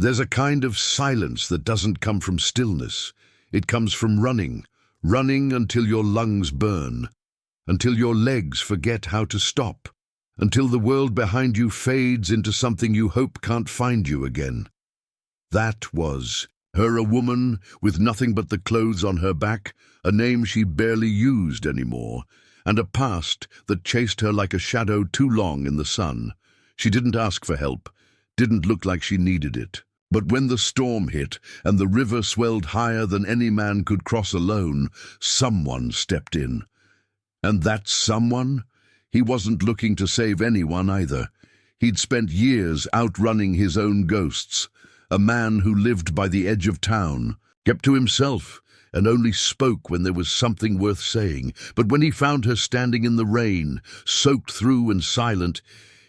There's a kind of silence that doesn't come from stillness. It comes from running, running until your lungs burn, until your legs forget how to stop, until the world behind you fades into something you hope can't find you again. That was her, a woman with nothing but the clothes on her back, a name she barely used anymore, and a past that chased her like a shadow too long in the sun. She didn't ask for help, didn't look like she needed it. But when the storm hit and the river swelled higher than any man could cross alone, someone stepped in. And that someone? He wasn't looking to save anyone either. He'd spent years outrunning his own ghosts, a man who lived by the edge of town, kept to himself, and only spoke when there was something worth saying. But when he found her standing in the rain, soaked through and silent,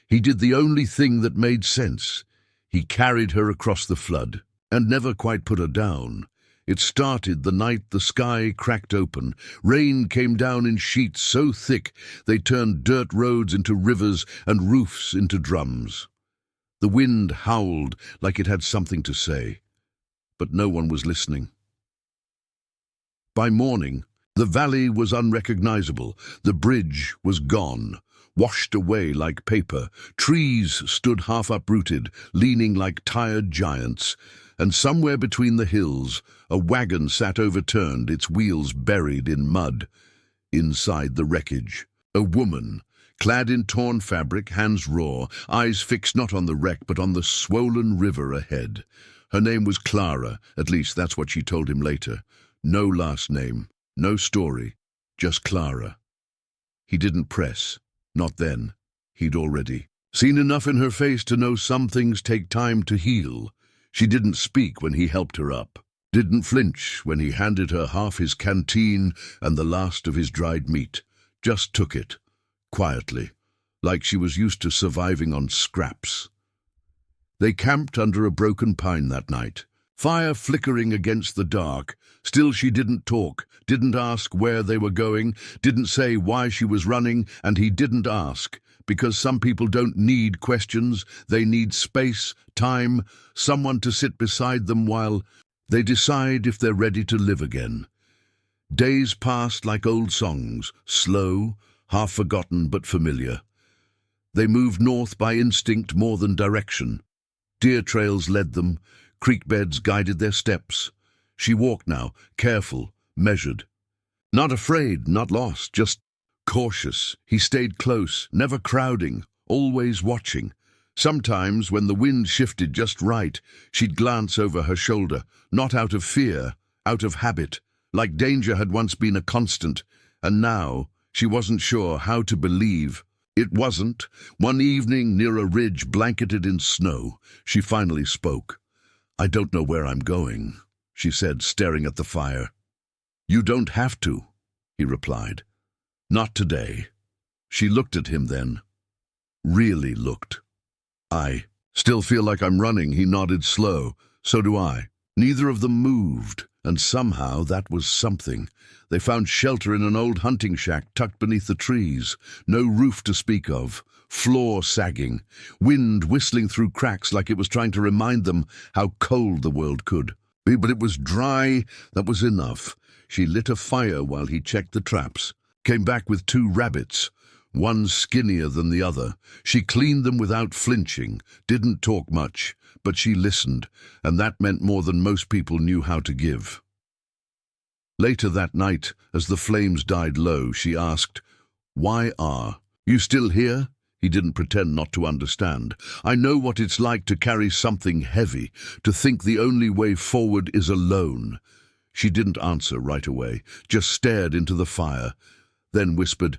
he did the only thing that made sense. He carried her across the flood, and never quite put her down. It started the night the sky cracked open. Rain came down in sheets so thick they turned dirt roads into rivers and roofs into drums. The wind howled like it had something to say, but no one was listening. By morning, the valley was unrecognizable. The bridge was gone, washed away like paper. Trees stood half uprooted, leaning like tired giants, and somewhere between the hills, a wagon sat overturned, its wheels buried in mud. Inside the wreckage, a woman, clad in torn fabric, hands raw, eyes fixed not on the wreck but on the swollen river ahead. Her name was Clara, at least that's what she told him later. No last name, no story, just Clara. He didn't press. Not then. He'd already seen enough in her face to know some things take time to heal. She didn't speak when he helped her up, didn't flinch when he handed her half his canteen and the last of his dried meat. Just took it, quietly, like she was used to surviving on scraps. They camped under a broken pine that night, fire flickering against the dark. Still she didn't talk, didn't ask where they were going, didn't say why she was running, and he didn't ask, because some people don't need questions. They need space, time, someone to sit beside them while they decide if they're ready to live again. Days passed like old songs, slow, half forgotten but familiar. They moved north by instinct more than direction. Deer trails led them, creek beds guided their steps. She walked now, careful, measured. Not afraid, not lost, just cautious. He stayed close, never crowding, always watching. Sometimes, when the wind shifted just right, she'd glance over her shoulder, not out of fear, out of habit, like danger had once been a constant, and now she wasn't sure how to believe. It wasn't. One evening, near a ridge blanketed in snow, she finally spoke. "I don't know where I'm going," she said, staring at the fire. "You don't have to," he replied. "Not today." She looked at him then. Really looked. "I still feel like I'm running," he nodded slow. "So do I." Neither of them moved, and somehow that was something. They found shelter in an old hunting shack tucked beneath the trees. No roof to speak of, floor sagging, wind whistling through cracks like it was trying to remind them how cold the world could. But it was dry, that was enough. She lit a fire while he checked the traps, came back with 2 rabbits, one skinnier than the other. She cleaned them without flinching, didn't talk much, but she listened, and that meant more than most people knew how to give. Later that night, as the flames died low, she asked, "Why are you still here?" He didn't pretend not to understand. "I know what it's like to carry something heavy, to think the only way forward is alone." She didn't answer right away, just stared into the fire, then whispered,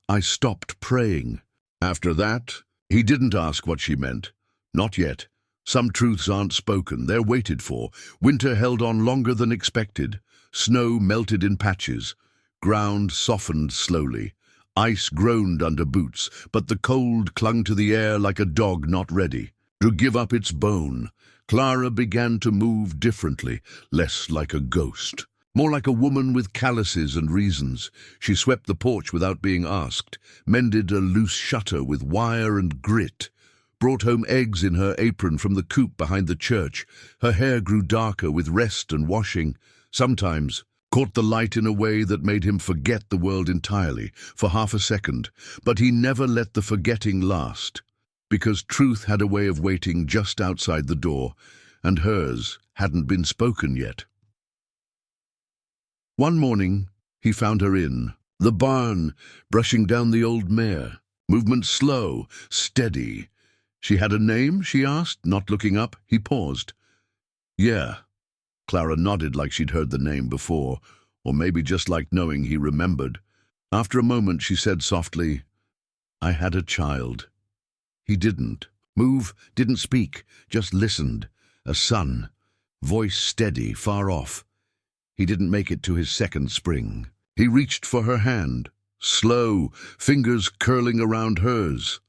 "I stopped praying." After that, he didn't ask what she meant. Not yet. Some truths aren't spoken, they're waited for. Winter held on longer than expected. Snow melted in patches. Ground softened slowly. Ice groaned under boots, but the cold clung to the air like a dog not ready to give up its bone. Clara began to move differently, less like a ghost, more like a woman with calluses and reasons. She swept the porch without being asked, mended a loose shutter with wire and grit, brought home eggs in her apron from the coop behind the church. Her hair grew darker with rest and washing. Sometimes caught the light in a way that made him forget the world entirely for half a second, but he never let the forgetting last, because truth had a way of waiting just outside the door, and hers hadn't been spoken yet. One morning, he found her in the barn, brushing down the old mare. Movement slow, steady. She had a name, she asked, not looking up. He paused. Yeah. Clara nodded like she'd heard the name before, or maybe just like knowing he remembered. After a moment, she said softly, I had a child. He didn't move, didn't speak, just listened. A son, voice steady, far off. He didn't make it to his second spring. He reached for her hand, slow, fingers curling around hers.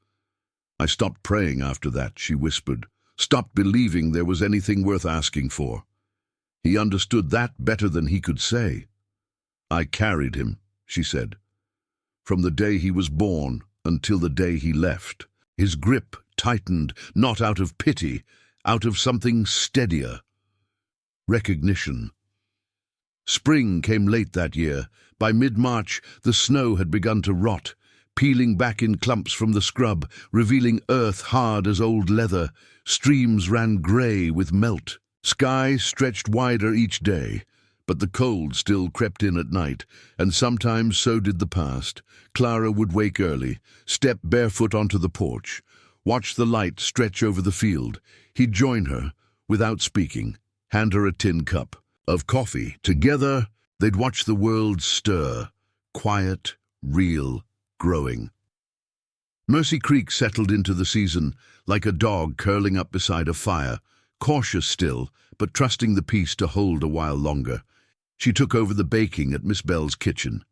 I stopped praying after that, she whispered. Stopped believing there was anything worth asking for. He understood that better than he could say. I carried him, she said, from the day he was born until the day he left. His grip tightened, not out of pity, out of something steadier. Recognition. Spring came late that year. By mid-March, the snow had begun to rot, peeling back in clumps from the scrub, revealing earth hard as old leather. Streams ran grey with melt. Sky stretched wider each day, but the cold still crept in at night, and sometimes so did the past. Clara would wake early, step barefoot onto the porch, watch the light stretch over the field. He'd join her, without speaking, hand her a tin cup of coffee. Together, they'd watch the world stir, quiet, real, growing. Mercy Creek settled into the season like a dog curling up beside a fire, cautious still, but trusting the peace to hold a while longer. She took over the baking at Miss Bell's kitchen.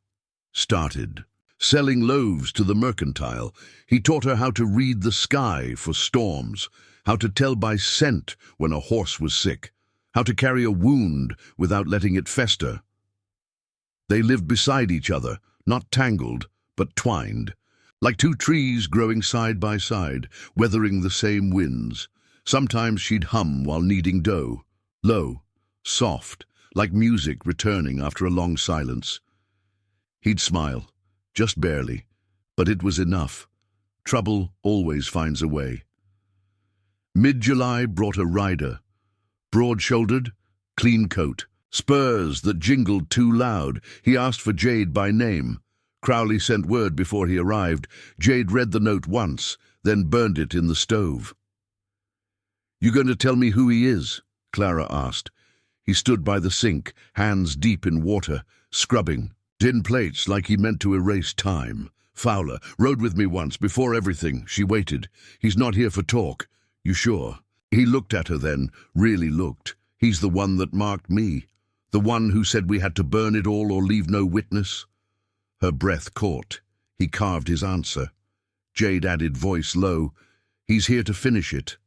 Started selling loaves to the mercantile. He taught her how to read the sky for storms, how to tell by scent when a horse was sick, how to carry a wound without letting it fester. They lived beside each other, not tangled, but twined, like two trees growing side by side, weathering the same winds. Sometimes she'd hum while kneading dough, low, soft, like music returning after a long silence. He'd smile, just barely, but it was enough. Trouble always finds a way. Mid-July brought a rider, broad-shouldered, clean coat, spurs that jingled too loud. He asked for Jade by name. Crowley sent word before he arrived. Jade read the note once, then burned it in the stove. You going to tell me who he is? Clara asked. He stood by the sink, hands deep in water, scrubbing. Tin plates like he meant to erase time. Fowler rode with me once, before everything. She waited. He's not here for talk. You sure? He looked at her then, really looked. He's the one that marked me. The one who said we had to burn it all or leave no witness. Her breath caught. He carved his answer. Jade added, voice low, he's here to finish it.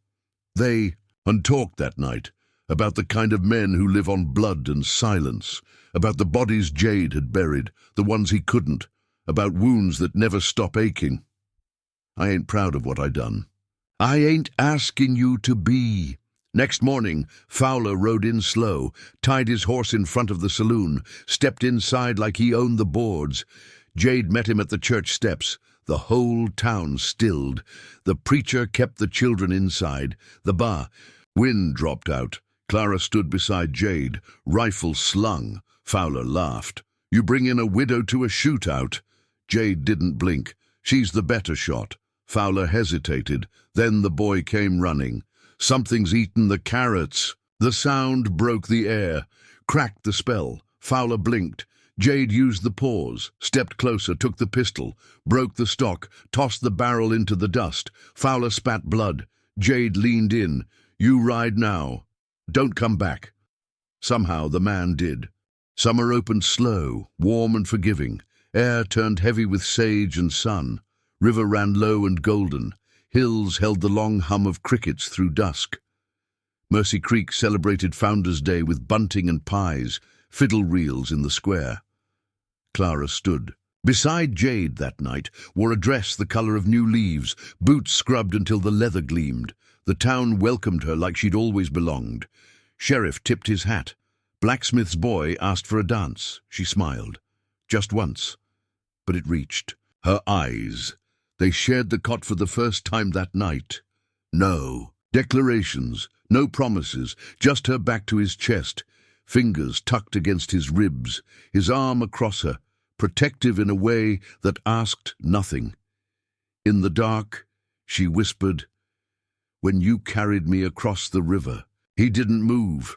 They talked that night about the kind of men who live on blood and silence, about the bodies Jade had buried, the ones he couldn't, about wounds that never stop aching. I ain't proud of what I done. I ain't asking you to be. Next morning, Fowler rode in slow, tied his horse in front of the saloon, stepped inside like he owned the boards. Jade met him at the church steps. The whole town stilled. The preacher kept the children inside. The wind dropped out. Clara stood beside Jade, rifle slung. Fowler laughed. You bring in a widow to a shootout. Jade didn't blink. She's the better shot. Fowler hesitated. Then the boy came running. Something's eaten the carrots. The sound broke the air, cracked the spell. Fowler blinked. Jade used the pause, stepped closer, took the pistol, broke the stock, tossed the barrel into the dust. Fowler spat blood. Jade leaned in. You ride now. Don't come back. Somehow the man did. Summer opened slow, warm and forgiving. Air turned heavy with sage and sun. River ran low and golden. Hills held the long hum of crickets through dusk. Mercy Creek celebrated Founder's Day with bunting and pies, fiddle reels in the square. Clara stood, Beside Jade that night wore a dress the color of new leaves, boots scrubbed until the leather gleamed. The town welcomed her like she'd always belonged. Sheriff tipped his hat. Blacksmith's boy asked for a dance. She smiled. Just once. But it reached. Her eyes. They shared the cot for the first time that night. No declarations, no promises, just her back to his chest, fingers tucked against his ribs, his arm across her, protective in a way that asked nothing. In the dark, she whispered, "When you carried me across the river." He didn't move.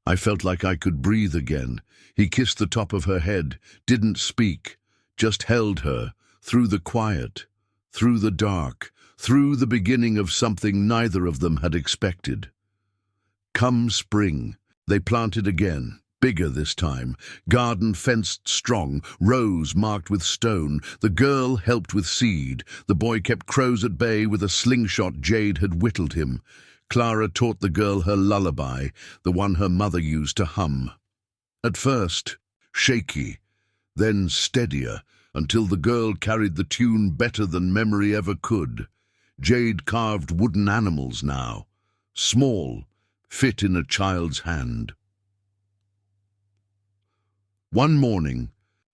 I felt like I could breathe again. He kissed the top of her head, didn't speak, just held her, through the quiet, through the dark, through the beginning of something neither of them had expected. Come spring, they planted again. Bigger this time, garden fenced strong, rows marked with stone. The girl helped with seed. The boy kept crows at bay with a slingshot Jade had whittled him. Clara taught the girl her lullaby, the one her mother used to hum. At first, shaky, then steadier, until the girl carried the tune better than memory ever could. Jade carved wooden animals now, small, fit in a child's hand. One morning,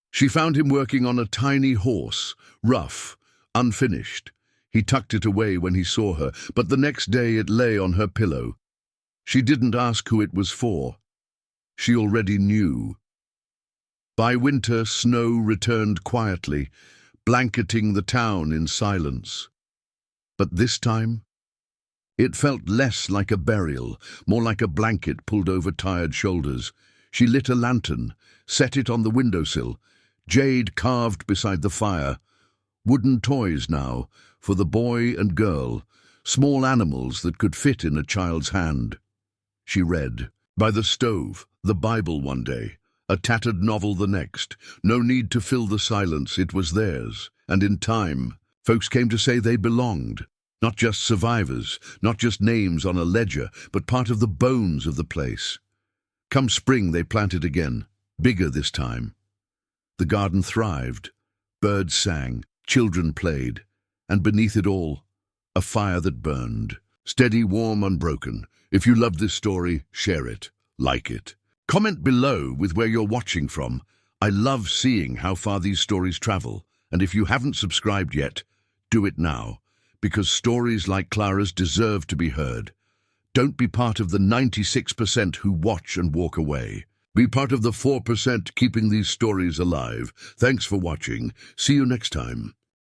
she found him working on a tiny horse, rough, unfinished. He tucked it away when he saw her, but the next day it lay on her pillow. She didn't ask who it was for. She already knew. By winter, snow returned quietly, blanketing the town in silence. But this time, it felt less like a burial, more like a blanket pulled over tired shoulders. She lit a lantern, set it on the windowsill. Jade carved beside the fire. Wooden toys now, for the boy and girl, small animals that could fit in a child's hand. She read. By the stove, the Bible one day, a tattered novel the next. No need to fill the silence, it was theirs. And in time, folks came to say they belonged. Not just survivors, not just names on a ledger, but part of the bones of the place. Come spring, they planted again, bigger this time. The garden thrived. Birds sang, children played, and beneath it all, a fire that burned. Steady, warm, unbroken. If you loved this story, share it, like it. Comment below with where you're watching from. I love seeing how far these stories travel, and if you haven't subscribed yet, do it now, because stories like Clara's deserve to be heard. Don't be part of the 96% who watch and walk away. Be part of the 4% keeping these stories alive. Thanks for watching. See you next time.